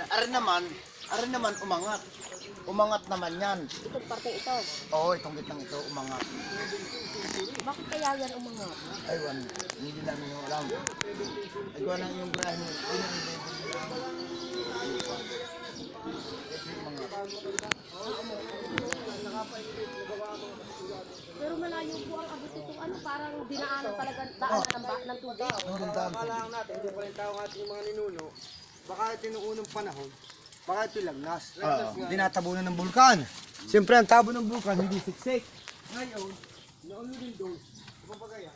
Arin naman umangat. Umangat naman yan. Itong parte ito. Oo, itong gitnang ito umangat. Bakit kaya yan umangat? Aywan, hindi namin yung alam. Ay, gawa ng yung brahe mo. Pero malayo po ang abot itong ano, parang dinaanan talaga daanan ng tubig. Akala lang natin, hindi pa rin tao ng ating mga ninuno, baka ito nung unang panahon, baka ito lagnas. Dinatabunan ng bulkan. Siyempre, ang tabo ng bulkan, hindi siksik. Ngayon, nauna din doon, kapag